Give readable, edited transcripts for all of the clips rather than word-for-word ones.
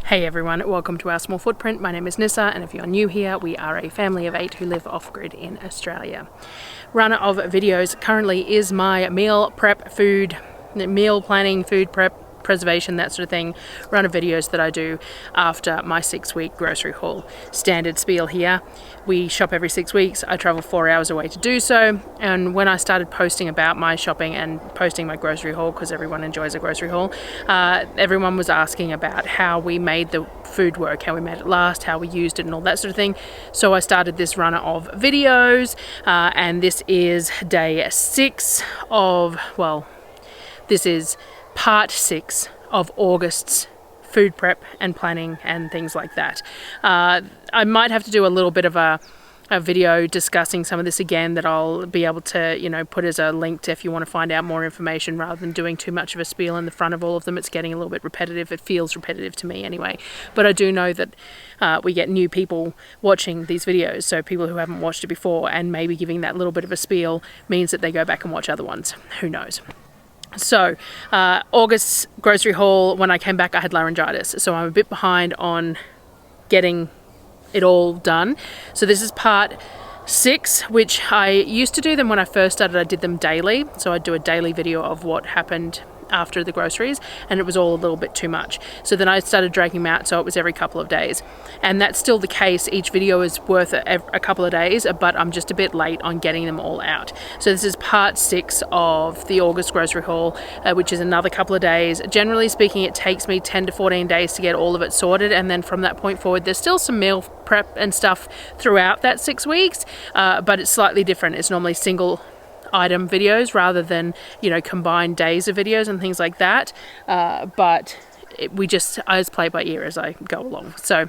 Hey everyone, welcome to our small footprint. My name is Nissa, and if you're new here, we are a family of 8 who live off-grid in Australia. Runner of videos currently is my meal prep, meal planning, food prep, preservation, that sort of thing, run of videos that I do after my 6-week grocery haul. Standard spiel here. We shop every 6 weeks. I travel 4 hours away to do so, and when I started posting about my shopping and posting my grocery haul, because everyone enjoys a grocery haul, everyone was asking about how we made the food work, how we made it last, how we used it and all that sort of thing. So I started this runner of videos, and this is day 6 of, well, this is part 6 of August's food prep and planning and things like that. I might have to do a little bit of a video discussing some of this again that I'll be able to, put as a link to if you want to find out more information, rather than doing too much of a spiel in the front of all of them. It's getting a little bit repetitive. It feels repetitive to me anyway. But I do know that we get new people watching these videos, so people who haven't watched it before, and maybe giving that little bit of a spiel means that they go back and watch other ones. Who knows? So, August's grocery haul, when I came back, I had laryngitis, so I'm a bit behind on getting it all done. So this is part 6, which I used to do them when I first started. I did them daily, so I'd do a daily video of what happened after the groceries, and it was all a little bit too much. So then I started dragging them out, so it was every couple of days. And that's still the case. Each video is worth a couple of days, but I'm just a bit late on getting them all out. So this is part 6 of the August grocery haul, which is another couple of days. Generally speaking, it takes me 10 to 14 days to get all of it sorted, and then from that point forward, there's still some meal prep and stuff throughout that 6 weeks, but it's slightly different. It's normally single item videos rather than combined days of videos and things like that, but I just play by ear as I go along. So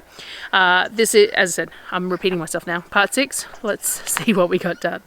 this is, as I said, I'm repeating myself now, part 6. Let's see what we got done.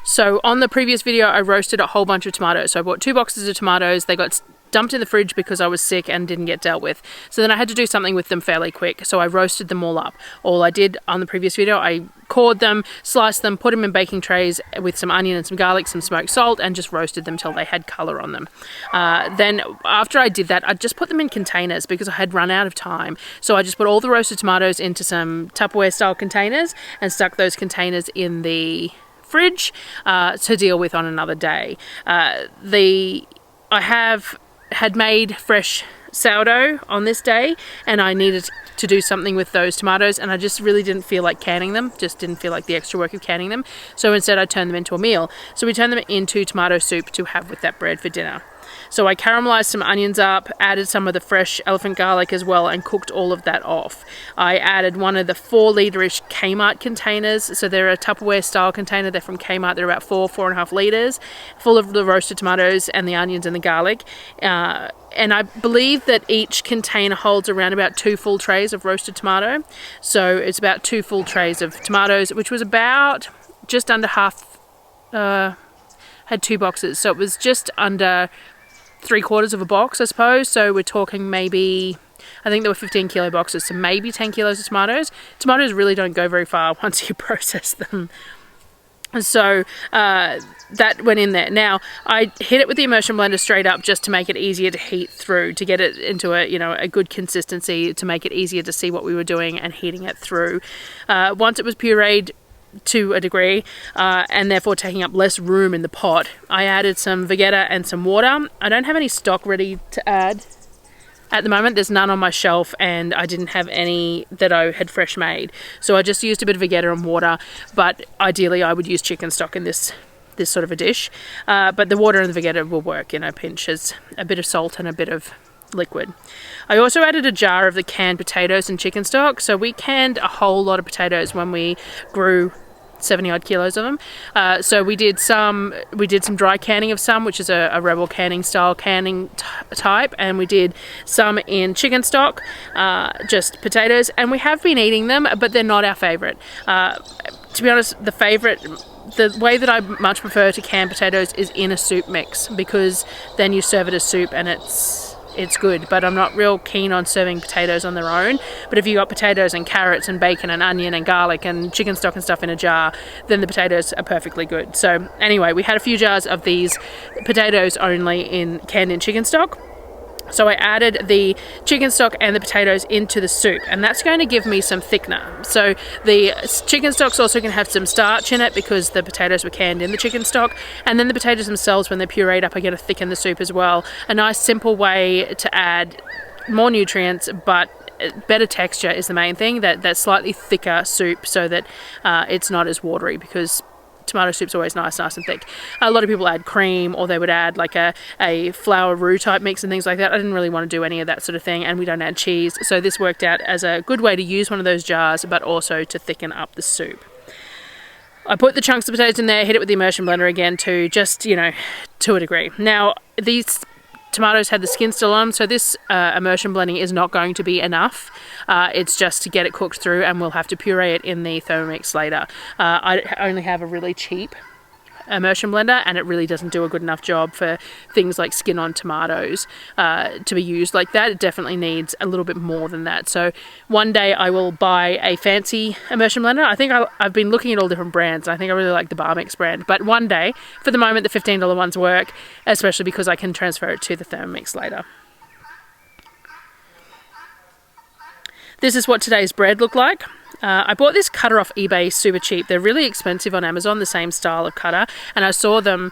So on the previous video, I roasted a whole bunch of tomatoes. So I bought 2 boxes of tomatoes. They got dumped in the fridge because I was sick and didn't get dealt with. So then I had to do something with them fairly quick. So I roasted them all up. All I did on the previous video, I cored them, sliced them, put them in baking trays with some onion and some garlic, some smoked salt, and just roasted them till they had color on them. Then after I did that, I just put them in containers because I had run out of time. So I just put all the roasted tomatoes into some Tupperware style containers and stuck those containers in the fridge to deal with on another day. I had made fresh sourdough on this day, and I needed to do something with those tomatoes, and I just really didn't feel like canning them, just didn't feel like the extra work of canning them. So instead I turned them into a meal. So we turned them into tomato soup to have with that bread for dinner. So I caramelized some onions up, added some of the fresh elephant garlic as well, and cooked all of that off. I added one of the 4-litre-ish Kmart containers. So they're a Tupperware style container. They're from Kmart. They're about 4.5 litres, full of the roasted tomatoes and the onions and the garlic. And I believe that each container holds around about 2 full trays of roasted tomato. So it's about 2 full trays of tomatoes, which was about just under half, had 2 boxes. So it was just under 3/4 of a box, I suppose. So we're talking maybe, I think there were 15 kilo boxes, so maybe 10 kilos of tomatoes. Tomatoes really don't go very far once you process them. So that went in there. Now I hit it with the immersion blender straight up just to make it easier to heat through, to get it into a good consistency, to make it easier to see what we were doing and heating it through. Once it was pureed to a degree, and therefore taking up less room in the pot, I added some Vegeta and some water. I don't have any stock ready to add at the moment. There's none on my shelf, and I didn't have any that I had fresh made, so I just used a bit of Vegeta and water. But ideally I would use chicken stock in this sort of a dish, but the water and the Vegeta will work in a pinch as a bit of salt and a bit of liquid. I also added a jar of the canned potatoes and chicken stock. So we canned a whole lot of potatoes when we grew 70 odd kilos of them. So we did some dry canning of some, which is a Rebel canning style canning type, and we did some in chicken stock, just potatoes, and we have been eating them, but they're not our favorite. To be honest, the way that I much prefer to can potatoes is in a soup mix, because then you serve it as soup and it's it's good, but I'm not real keen on serving potatoes on their own. But if you got potatoes and carrots and bacon and onion and garlic and chicken stock and stuff in a jar, then the potatoes are perfectly good. So anyway, we had a few jars of these potatoes only canned in chicken stock. So I added the chicken stock and the potatoes into the soup, and that's going to give me some thickener. So the chicken stock's also going to have some starch in it because the potatoes were canned in the chicken stock, and then the potatoes themselves, when they're pureed up, are going to thicken the soup as well. A nice simple way to add more nutrients, but better texture is the main thing, that slightly thicker soup, so that it's not as watery, because tomato soup's always nice and thick. A lot of people add cream, or they would add like a flour roux type mix and things like that. I didn't really want to do any of that sort of thing, and we don't add cheese, so this worked out as a good way to use one of those jars, but also to thicken up the soup. I put the chunks of potatoes in there, hit it with the immersion blender again to just, to a degree. Now, these tomatoes had the skin still on, so this immersion blending is not going to be enough. It's just to get it cooked through, and we'll have to puree it in the Thermomix later. I only have a really cheap immersion blender, and it really doesn't do a good enough job for things like skin on tomatoes to be used like that. It definitely needs a little bit more than that. So one day I will buy a fancy immersion blender. I think I've been looking at all different brands. I think I really like the Barmix brand, but one day, for the moment, the $15 ones work, especially because I can transfer it to the Thermomix later. This is what today's bread looked like. I bought this cutter off eBay super cheap. They're really expensive on Amazon, the same style of cutter, and I saw them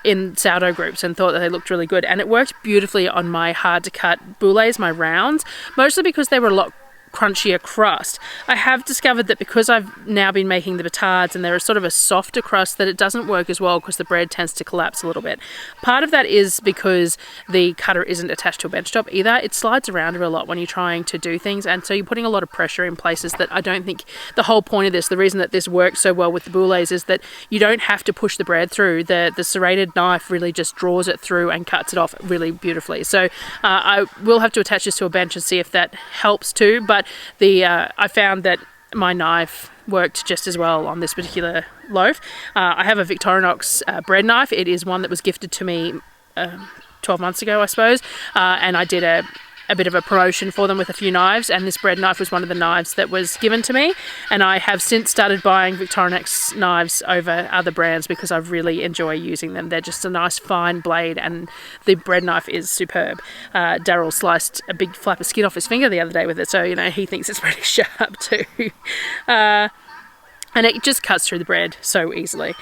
in sourdough groups and thought that they looked really good, and it worked beautifully on my hard to cut boules, my rounds, mostly because they were a lot crunchier crust. I have discovered that because I've now been making the batards and they're sort of a softer crust, that it doesn't work as well because the bread tends to collapse a little bit. Part of that is because the cutter isn't attached to a benchtop either. It slides around a lot when you're trying to do things, and so you're putting a lot of pressure in places that I don't think. The whole point of this, the reason that this works so well with the boules, is that you don't have to push the bread through. The serrated knife really just draws it through and cuts it off really beautifully. So I will have to attach this to a bench and see if that helps too, but I found that my knife worked just as well on this particular loaf. I have a Victorinox bread knife. It is one that was gifted to me 12 months ago, I suppose, and I did a bit of a promotion for them with a few knives, and this bread knife was one of the knives that was given to me, and I have since started buying Victorinox knives over other brands because I really enjoy using them. They're just a nice fine blade, and the bread knife is superb. Daryl sliced a big flap of skin off his finger the other day with it, so he thinks it's pretty sharp too. And it just cuts through the bread so easily.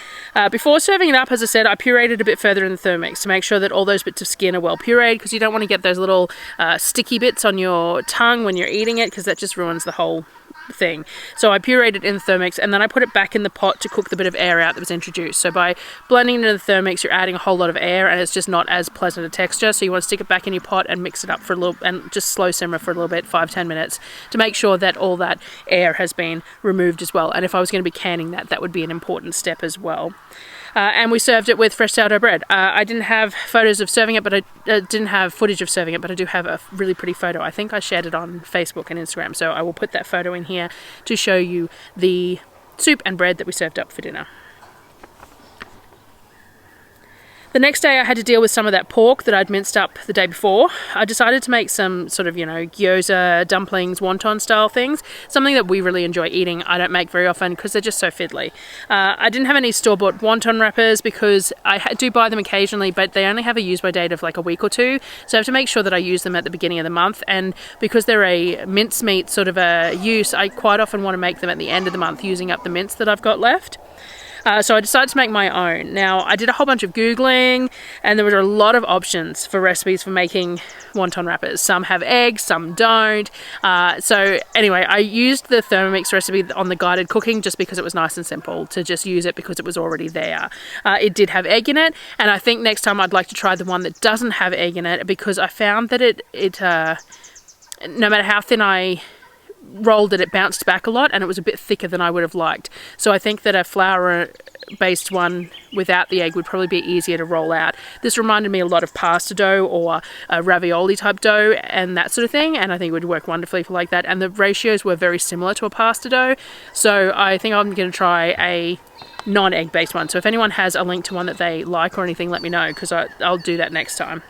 Before serving it up, as I said, I pureed it a bit further in the Thermomix to make sure that all those bits of skin are well pureed, because you don't want to get those little sticky bits on your tongue when you're eating it, because that just ruins the whole thing. So I pureed it in the Thermomix, and then I put it back in the pot to cook the bit of air out that was introduced. So by blending it into the Thermomix, you're adding a whole lot of air, and it's just not as pleasant a texture. So you want to stick it back in your pot and mix it up for a little, and just slow simmer for a little bit, 5-10 minutes, to make sure that all that air has been removed as well. And if I was going to be canning that would be an important step as well. And we served it with fresh sourdough bread. I didn't have photos of serving it, but I didn't have footage of serving it, but I do have a really pretty photo. I think I shared it on Facebook and Instagram, so I will put that photo in here to show you the soup and bread that we served up for dinner. The next day I had to deal with some of that pork that I'd minced up the day before. I decided to make some sort of, gyoza, dumplings, wonton style things. Something that we really enjoy eating. I don't make very often because they're just so fiddly. I didn't have any store-bought wonton wrappers because I do buy them occasionally, but they only have a use-by date of like a week or two. So I have to make sure that I use them at the beginning of the month. And because they're a mincemeat sort of a use, I quite often want to make them at the end of the month, using up the mince that I've got left. So I decided to make my own. Now, I did a whole bunch of Googling, and there were a lot of options for recipes for making wonton wrappers. Some have eggs, some don't. So anyway, I used the Thermomix recipe on the guided cooking just because it was nice and simple to just use it because it was already there. It did have egg in it, and I think next time I'd like to try the one that doesn't have egg in it, because I found that it no matter how thin I rolled it bounced back a lot, and it was a bit thicker than I would have liked. So I think that a flour based one without the egg would probably be easier to roll out. This reminded me a lot of pasta dough or a ravioli type dough and that sort of thing, and I think it would work wonderfully for like that, and the ratios were very similar to a pasta dough. So I think I'm going to try a non-egg based one. So if anyone has a link to one that they like or anything, let me know, because I'll do that next time.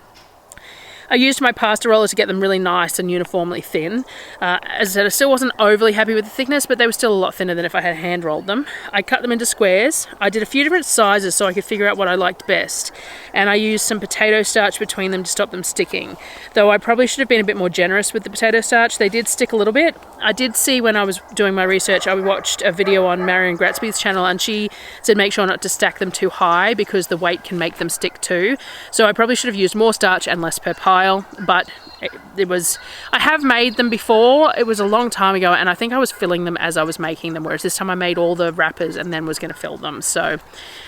I used my pasta roller to get them really nice and uniformly thin. As I said, I still wasn't overly happy with the thickness, but they were still a lot thinner than if I had hand rolled them. I cut them into squares. I did a few different sizes so I could figure out what I liked best. And I used some potato starch between them to stop them sticking. Though I probably should have been a bit more generous with the potato starch. They did stick a little bit. I did see when I was doing my research, I watched a video on Marion Gratzby's channel, and she said make sure not to stack them too high because the weight can make them stick too. So I probably should have used more starch and less per pile, but I have made them before. It was a long time ago, and I think I was filling them as I was making them, whereas this time I made all the wrappers and then was going to fill them. So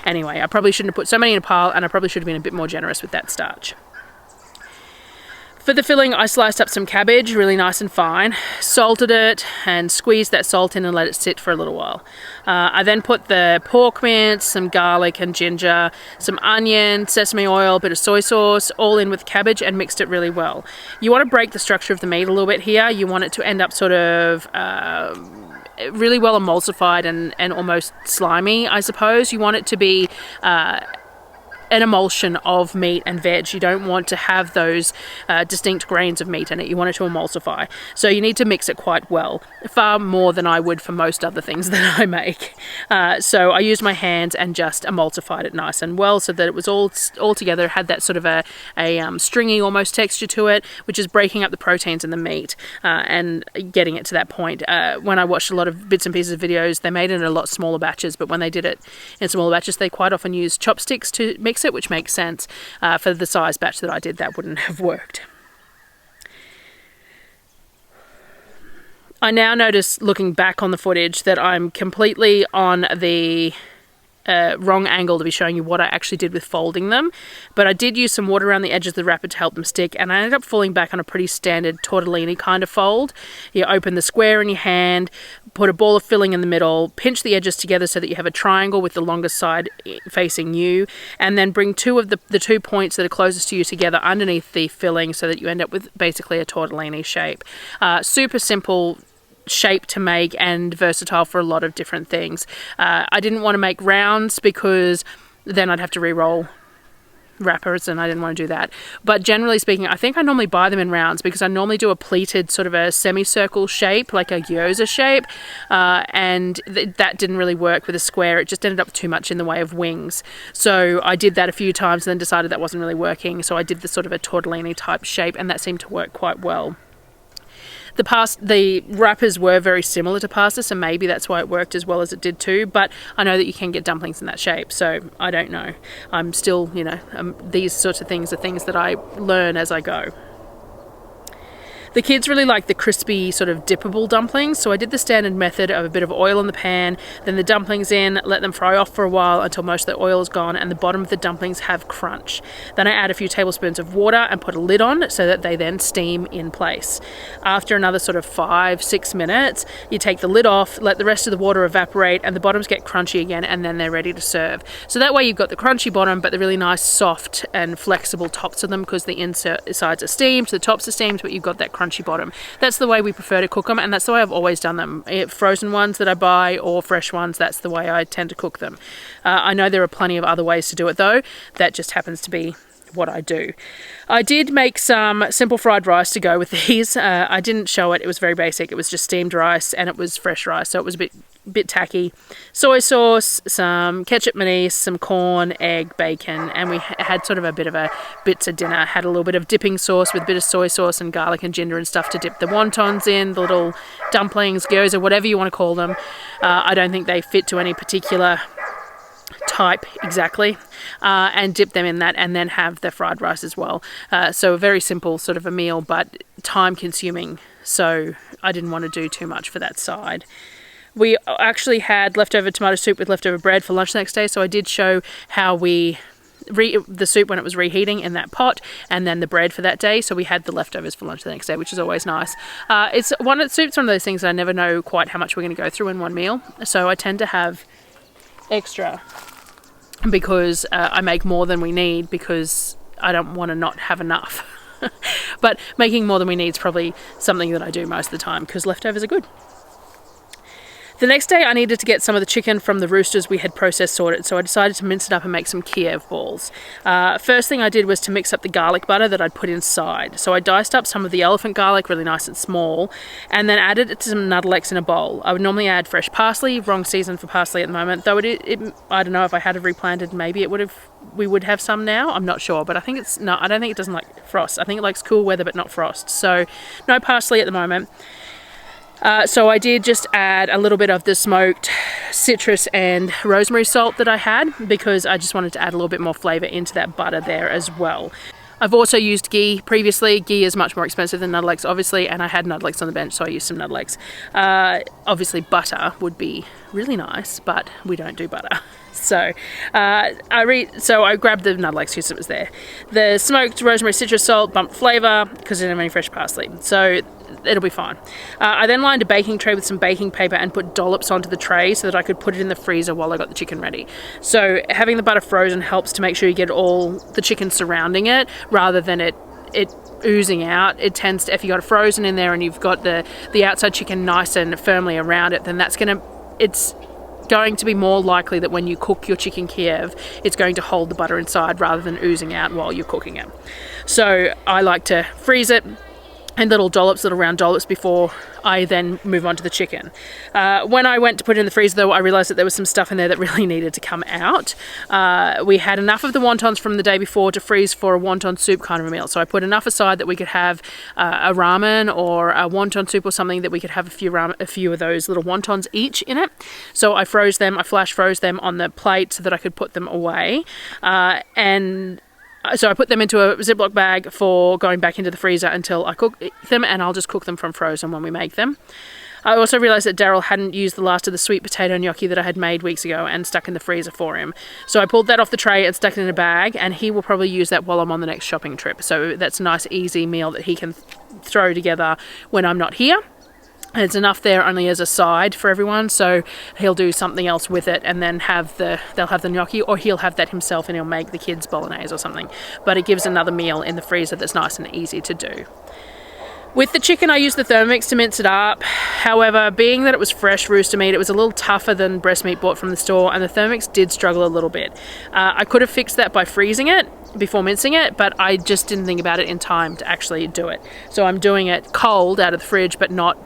anyway, I probably shouldn't have put so many in a pile, and I probably should have been a bit more generous with that starch. For the filling, I sliced up some cabbage really nice and fine, salted it and squeezed that salt in and let it sit for a little while. I then put the pork mince, some garlic and ginger, some onion, sesame oil, a bit of soy sauce, all in with cabbage and mixed it really well. You want to break the structure of the meat a little bit here. You want it to end up sort of really well emulsified and almost slimy, I suppose. You want it to be an emulsion of meat and veg. You don't want to have those distinct grains of meat in it. You want it to emulsify. So you need to mix it quite well, far more than I would for most other things that I make. So I used my hands and just emulsified it nice and well so that it was all together, had that sort of a stringy almost texture to it, which is breaking up the proteins in the meat and getting it to that point. When I watched a lot of bits and pieces of videos, they made it in a lot smaller batches, but when they did it in smaller batches, they quite often used chopsticks to mix it, which makes sense. For the size batch that I did, that wouldn't have worked. I now notice, looking back on the footage, that I'm completely on the wrong angle to be showing you what I actually did with folding them, but I did use some water around the edges of the wrapper to help them stick, and I ended up falling back on a pretty standard tortellini kind of fold. You open the square in your hand, put a ball of filling in the middle, pinch the edges together so that you have a triangle with the longest side facing you, and then bring two of the 2 points that are closest to you together underneath the filling so that you end up with basically a tortellini shape. Super simple shape to make and versatile for a lot of different things. I didn't want to make rounds because then I'd have to re-roll wrappers and I didn't want to do that. But generally speaking, I think I normally buy them in rounds because I normally do a pleated sort of a semicircle shape, like a gyoza shape, and that didn't really work with a square. It just ended up too much in the way of wings. So I did that a few times and then decided that wasn't really working. So I did the sort of a tortellini type shape, and that seemed to work quite well. The wrappers were very similar to pasta, so maybe that's why it worked as well as it did too, but I know that you can get dumplings in that shape, so I don't know. I'm still, these sorts of things are things that I learn as I go. The kids really like the crispy sort of dippable dumplings, so I did the standard method of a bit of oil in the pan, then the dumplings in, let them fry off for a while until most of the oil is gone and the bottom of the dumplings have crunch. Then I add a few tablespoons of water and put a lid on so that they then steam in place. After another sort of 5-6 minutes, you take the lid off, let the rest of the water evaporate, and the bottoms get crunchy again, and then they're ready to serve. So that way you've got the crunchy bottom, but the really nice soft and flexible tops of them because the insides are steamed, the tops are steamed, but you've got that crunchy bottom. That's the way we prefer to cook them, and that's the way I've always done them. Frozen ones that I buy or fresh ones, that's the way I tend to cook them. I know there are plenty of other ways to do it though. That just happens to be what I do. I did make some simple fried rice to go with these. I didn't show it. It was very basic. It was just steamed rice and it was fresh rice, so it was a bit tacky. Soy sauce, some ketchup mayonnaise, some corn, egg, bacon, and we had sort of a bit of a bits of dinner. Had a little bit of dipping sauce with a bit of soy sauce and garlic and ginger and stuff to dip the wontons in, the little dumplings, gyoza, whatever you want to call them. I don't think they fit to any particular type exactly, and dip them in that and then have the fried rice as well. So a very simple sort of a meal, but time consuming, so I didn't want to do too much for that side. We actually had leftover tomato soup with leftover bread for lunch the next day, so I did show how we the soup when it was reheating in that pot, and then the bread for that day, so we had the leftovers for lunch the next day, which is always nice. Soup's one of those things that I never know quite how much we're going to go through in one meal, so I tend to have extra because I make more than we need because I don't want to not have enough. But making more than we need is probably something that I do most of the time because leftovers are good. The next day I needed to get some of the chicken from the roosters we had process sorted, so I decided to mince it up and make some Kiev balls. First thing I did was to mix up the garlic butter that I'd put inside. So I diced up some of the elephant garlic really nice and small, and then added it to some Nuttelex in a bowl. I would normally add fresh parsley, wrong season for parsley at the moment, though I don't know if I had it replanted, maybe we would have some now, I'm not sure, but I don't think it doesn't like frost. I think it likes cool weather but not frost, so no parsley at the moment. So I did just add a little bit of the smoked citrus and rosemary salt that I had, because I just wanted to add a little bit more flavour into that butter there as well. I've also used ghee previously. Ghee is much more expensive than Nuttelex, obviously, and I had Nuttelex on the bench, so I used some Nuttelex. Obviously butter would be really nice, but we don't do butter. So I grabbed the Nuttelex because it was there. The smoked rosemary citrus salt bumped flavour because I didn't have any fresh parsley, so it'll be fine. I then lined a baking tray with some baking paper and put dollops onto the tray so that I could put it in the freezer while I got the chicken ready. So having the butter frozen helps to make sure you get all the chicken surrounding it rather than it oozing out. It tends to, if you got it frozen in there and you've got the outside chicken nice and firmly around it, then it's going to be more likely that when you cook your chicken Kiev, it's going to hold the butter inside rather than oozing out while you're cooking it. So I like to freeze it in little round dollops before I then move on to the chicken. When I went to put it in the freezer though, I realised that there was some stuff in there that really needed to come out. We had enough of the wontons from the day before to freeze for a wonton soup kind of a meal. So I put enough aside that we could have a ramen or a wonton soup or something, that we could have a few of those little wontons each in it. So I flash froze them on the plate so that I could put them away. So I put them into a Ziploc bag for going back into the freezer until I cook them, and I'll just cook them from frozen when we make them. I also realised that Daryl hadn't used the last of the sweet potato gnocchi that I had made weeks ago and stuck in the freezer for him. So I pulled that off the tray and stuck it in a bag, and he will probably use that while I'm on the next shopping trip. So that's a nice easy meal that he can throw together when I'm not here. And it's enough there only as a side for everyone, so he'll do something else with it and then they'll have the gnocchi, or he'll have that himself and he'll make the kids bolognese or something. But it gives another meal in the freezer that's nice and easy to do. With the chicken, I used the Thermomix to mince it up. However, being that it was fresh rooster meat, it was a little tougher than breast meat bought from the store, and the Thermomix did struggle a little bit. I could have fixed that by freezing it before mincing it, but I just didn't think about it in time to actually do it. So I'm doing it cold out of the fridge, but not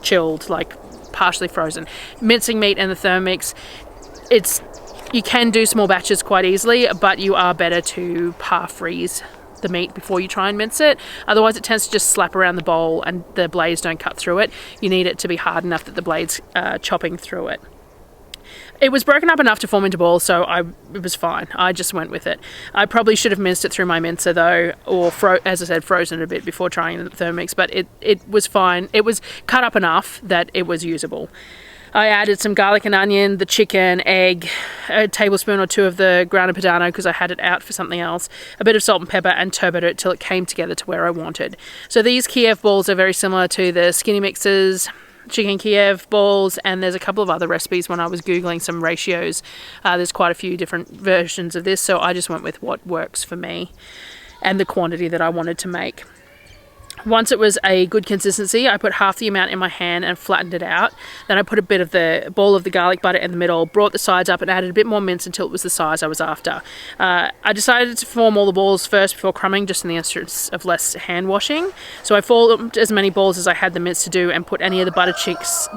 chilled, like partially frozen. Mincing meat in the Thermomix, you can do small batches quite easily, but you are better to par freeze the meat before you try and mince it. Otherwise it tends to just slap around the bowl and the blades don't cut through it. You need it to be hard enough that the blades are chopping through it. It was broken up enough to form into balls, so it was fine. I just went with it. I probably should have minced it through my mincer though, or as I said, frozen it a bit before trying the Thermomix, but it was fine. It was cut up enough that it was usable. I added some garlic and onion, the chicken, egg, a tablespoon or two of the grana padano because I had it out for something else, a bit of salt and pepper, and turboed it till it came together to where I wanted. So these Kiev balls are very similar to the Skinny Mixers chicken Kiev balls, and there's a couple of other recipes when I was googling some ratios. There's quite a few different versions of this, so I just went with what works for me and the quantity that I wanted to make. Once it was a good consistency, I put half the amount in my hand and flattened it out. Then I put a bit of the ball of the garlic butter in the middle, brought the sides up and added a bit more mince until it was the size I was after. I decided to form all the balls first before crumbing, just in the interest of less hand washing. So I formed as many balls as I had the mince to do and put any of the butter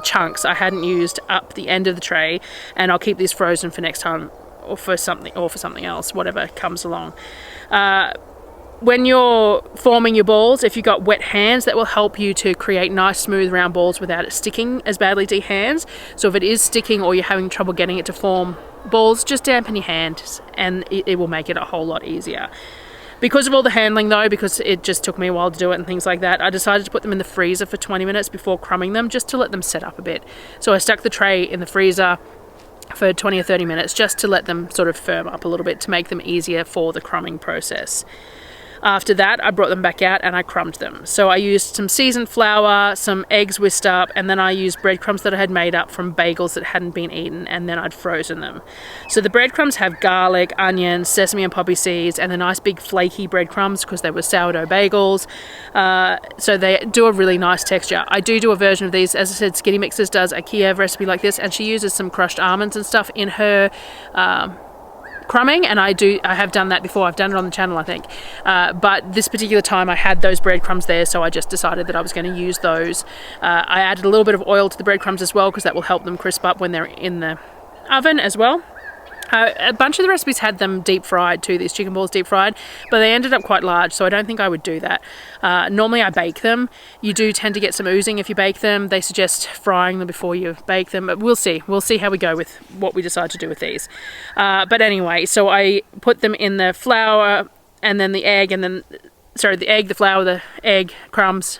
chunks I hadn't used up the end of the tray, and I'll keep these frozen for next time or for something else, whatever comes along. When you're forming your balls, if you've got wet hands, that will help you to create nice smooth round balls without it sticking as badly to your hands. So if it is sticking or you're having trouble getting it to form balls, just dampen your hands and it will make it a whole lot easier. Because of all the handling though, because it just took me a while to do it and things like that, I decided to put them in the freezer for 20 minutes before crumbing them, just to let them set up a bit. So I stuck the tray in the freezer for 20 or 30 minutes just to let them sort of firm up a little bit to make them easier for the crumbing process. After that, I brought them back out and I crumbed them. So I used some seasoned flour, some eggs whisked up, and then I used breadcrumbs that I had made up from bagels that hadn't been eaten, and then I'd frozen them. So the breadcrumbs have garlic, onions, sesame and poppy seeds, and the nice big flaky breadcrumbs because they were sourdough bagels. So they do a really nice texture. I do a version of these. As I said, Skinny Mixes does a Kiev recipe like this, and she uses some crushed almonds and stuff in her crumbing, and I have done that before. I've done it on the channel, I think, but this particular time I had those breadcrumbs there, so I just decided that I was going to use those. I added a little bit of oil to the breadcrumbs as well because that will help them crisp up when they're in the oven as well. A bunch of the recipes had them deep fried too, these chicken balls deep fried, but they ended up quite large, so I don't think I would do that. Normally I bake them. You do tend to get some oozing if you bake them. They suggest frying them before you bake them, but we'll see how we go with what we decide to do with these. But anyway, so I put them in the flour and then the egg, and then the egg, the flour, the egg, crumbs,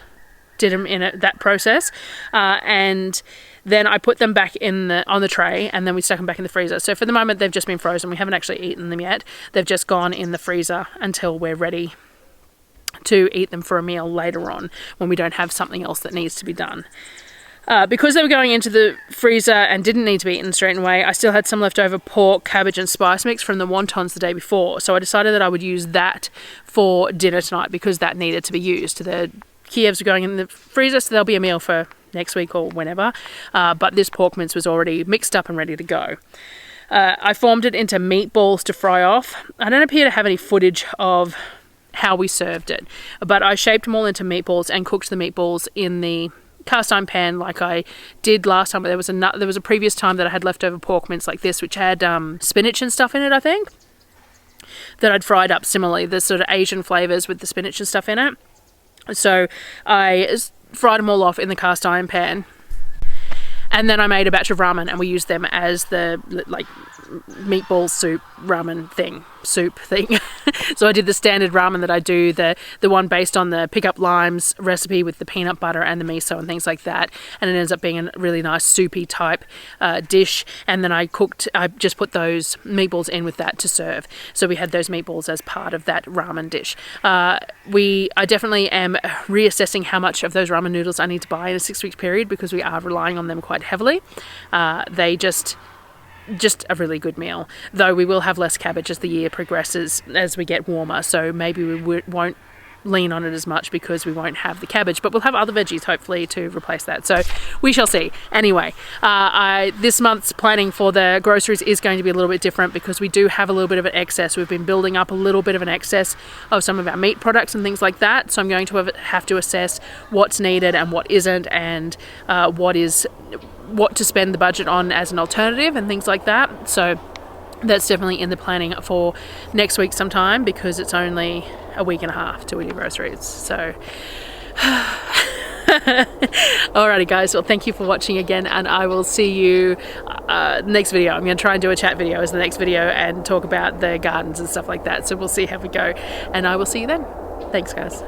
did them in that process, and then I put them back on the tray, and then we stuck them back in the freezer. So for the moment, they've just been frozen. We haven't actually eaten them yet. They've just gone in the freezer until we're ready to eat them for a meal later on when we don't have something else that needs to be done. Because they were going into the freezer and didn't need to be eaten straight away, I still had some leftover pork, cabbage and spice mix from the wontons the day before. So I decided that I would use that for dinner tonight because that needed to be used. The Kievs are going in the freezer, so there'll be a meal for next week or whenever, but this pork mince was already mixed up and ready to go. I formed it into meatballs to fry off. I don't appear to have any footage of how we served it, but I shaped them all into meatballs and cooked the meatballs in the cast iron pan like I did last time. There was a previous time that I had leftover pork mince like this, which had spinach and stuff in it, I think, that I'd fried up similarly, the sort of Asian flavours with the spinach and stuff in it. So I fried them all off in the cast iron pan, and then I made a batch of ramen, and we used them as the meatball soup soup thing. So I did the standard ramen that I do, the one based on the Pick Up Limes recipe with the peanut butter and the miso and things like that, and it ends up being a really nice soupy type dish. And then I just put those meatballs in with that to serve. So we had those meatballs as part of that ramen dish. I definitely am reassessing how much of those ramen noodles I need to buy in a 6-week period because we are relying on them quite heavily. They just a really good meal, though we will have less cabbage as the year progresses, as we get warmer, so maybe we won't lean on it as much because we won't have the cabbage, but we'll have other veggies hopefully to replace that, so we shall see. Anyway, this month's planning for the groceries is going to be a little bit different because we do have a little bit of an excess. We've been building up a little bit of an excess of some of our meat products and things like that, so I'm going to have to assess what's needed and what isn't, and what to spend the budget on as an alternative and things like that. So that's definitely in the planning for next week sometime because it's only a week and a half till we do groceries. So alrighty guys, well thank you for watching again, and I will see you next video. I'm going to try and do a chat video as the next video and talk about the gardens and stuff like that, so we'll see how we go, and I will see you then. Thanks guys.